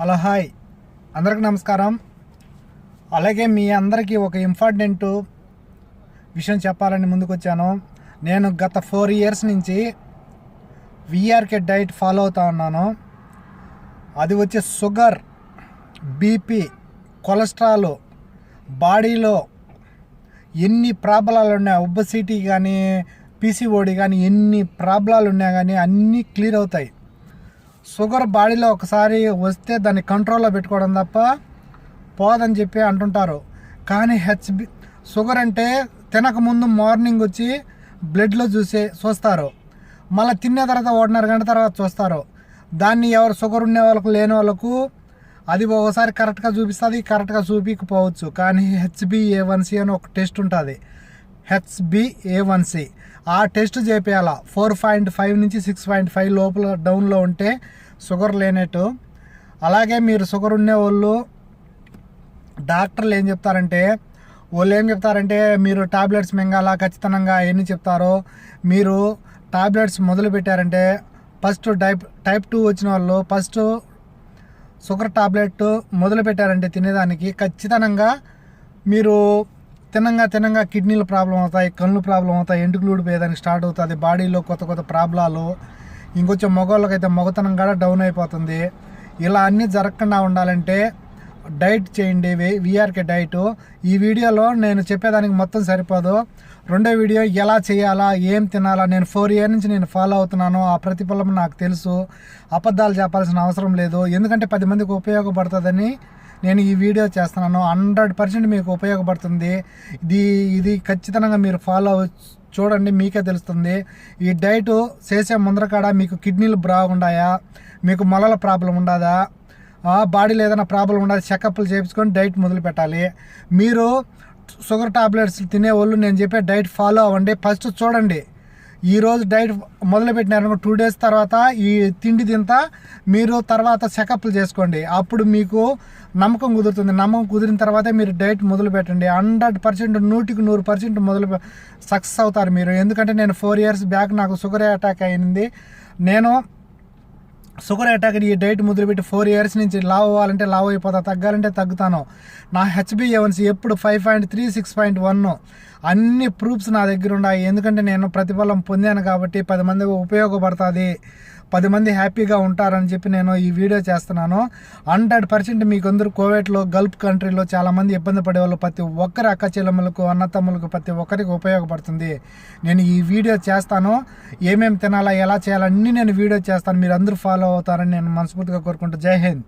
Hello hi అందరికి నమస్కారం. అలాగే మీ అందరికీ ఒక ఇంపార్టెంట్ విషయం చెప్పాలని ముందుకు వచ్చాను. నేను గత 4 years నుంచి విఆర్కే డైట్ ఫాలో అవుతా ఉన్నాను. అది వచ్చే షుగర్, బీపీ, కొలెస్ట్రాల్, బాడీలో ఎన్ని ప్రాబ్లాలు ఉన్నాయి, ఒబెసిటీ కానీ పీసీఓడి కానీ ఎన్ని ప్రాబ్లాలు ఉన్నా కానీ అన్నీ క్లియర్ అవుతాయి. షుగర్ బాడీలో ఒకసారి వస్తే దాన్ని కంట్రోల్లో పెట్టుకోవడం తప్ప పోదని చెప్పి అంటుంటారు. కానీ షుగర్ అంటే తినకముందు మార్నింగ్ వచ్చి బ్లడ్లో చూస్తారు, మళ్ళీ తిన్న తర్వాత 1.5 గంట తర్వాత చూస్తారు. దాన్ని ఎవరు షుగర్ ఉండే వాళ్ళకు లేని వాళ్ళకు అది ఒకసారి కరెక్ట్గా చూపిస్తుంది, కరెక్ట్గా చూపించకపోవచ్చు. కానీ HbA1c అని ఒక టెస్ట్ ఉంటుంది, HbA1c. ఆ టెస్ట్ చేపియాల 4.5 నుంచి 6.5 లోపల డౌన్లో ఉంటే షుగర్ లేనట్టు. అలాగే మీరు షుగర్ ఉండేవాళ్ళు డాక్టర్లు ఏం చెప్తారంటే మీరు టాబ్లెట్స్ మింగాల ఖచ్చితంగా ఎన్ని చెప్తారో. మీరు టాబ్లెట్స్ మొదలు పెట్టారంటే ఫస్ట్ టైప్ 2 వచ్చిన వాళ్ళు ఫస్ట్ షుగర్ టాబ్లెట్ మొదలు పెట్టారంటే తినేదానికి ఖచ్చితంగా మీరు తినంగా కిడ్నీలు ప్రాబ్లం అవుతాయి, కళ్ళు ప్రాబ్లం అవుతాయి, ఎంటుకలు ఊడిపోయేదానికి స్టార్ట్ అవుతుంది, బాడీలో కొత్త ప్రాబ్లాలు. ఇంకొంచెం మగవాళ్ళకైతే మగతనం కూడా డౌన్ అయిపోతుంది. ఇలా అన్నీ జరగకుండా ఉండాలంటే డైట్ చేయండి, విఆర్కే డైట్. ఈ వీడియోలో నేను చెప్పేదానికి మొత్తం సరిపోదు. రెండో వీడియో ఎలా చేయాలా, ఏం తినాలా, నేను 4 years నుంచి నేను ఫాలో అవుతున్నాను. ఆ ప్రతిఫలం నాకు తెలుసు. అబద్ధాలు చెప్పాల్సిన అవసరం లేదు, ఎందుకంటే 10 మందికి ఉపయోగపడుతుందని నేను ఈ వీడియో చేస్తున్నాను. 100% మీకు ఉపయోగపడుతుంది. ఇది ఖచ్చితంగా మీరు ఫాలో చూడండి, మీకే తెలుస్తుంది. ఈ డైట్ చేసే ముందరకాడ మీకు కిడ్నీలు బాగుండాయా, మీకు మొలల ప్రాబ్లం ఉండదా, బాడీలో ఏదైనా ప్రాబ్లం ఉండదు, చెకప్లు చేయించుకొని డైట్ మొదలు పెట్టాలి. మీరు షుగర్ టాబ్లెట్స్ తినేవాళ్ళు నేను చెప్పే డైట్ ఫాలో అవ్వండి. ఫస్ట్ చూడండి, ఈరోజు డైట్ మొదలుపెట్టినారనుకో 2 days తర్వాత ఈ తిండి తింతా మీరు తర్వాత చెకప్లు చేసుకోండి. అప్పుడు మీకు నమ్మకం కుదురుతుంది. నమ్మకం కుదిరిన తర్వాతే మీరు డైట్ మొదలు పెట్టండి. 100% 100% సక్సెస్ అవుతారు మీరు. ఎందుకంటే నేను 4 years బ్యాక్ నాకు షుగర్ అటాక్ అయింది. నేను షుగర్ అటాక్ ఈ డైట్ మొదలుపెట్టి 4 years నుంచి లావ్ అవ్వాలంటే లావ్ అయిపోతా, తగ్గాలంటే తగ్గుతాను. నా HbA1c ఎప్పుడు 5.3, 6.1 అన్ని ప్రూఫ్స్ నా దగ్గర ఉన్నాయి. ఎందుకంటే నేను ప్రతిఫలం పొందాను కాబట్టి 10 మందికి ఉపయోగపడుతుంది, 10 మంది హ్యాపీగా ఉంటారని చెప్పి నేను ఈ వీడియో చేస్తున్నాను. 100% మీకు అందరూ కోవిడ్లో గల్ఫ్ కంట్రీలో చాలామంది ఇబ్బంది పడేవాళ్ళు, ప్రతి ఒక్కరి అక్క చెల్లెమ్మలకు అన్నతమ్ములకు ప్రతి ఒక్కరికి ఉపయోగపడుతుంది. నేను ఈ వీడియో చేస్తాను, ఏమేమి తినాలా ఎలా చేయాలన్నీ నేను వీడియో చేస్తాను. మీరు అందరూ ఫాలో అవుతారని నేను మనస్ఫూర్తిగా కోరుకుంటూ జై హింద్.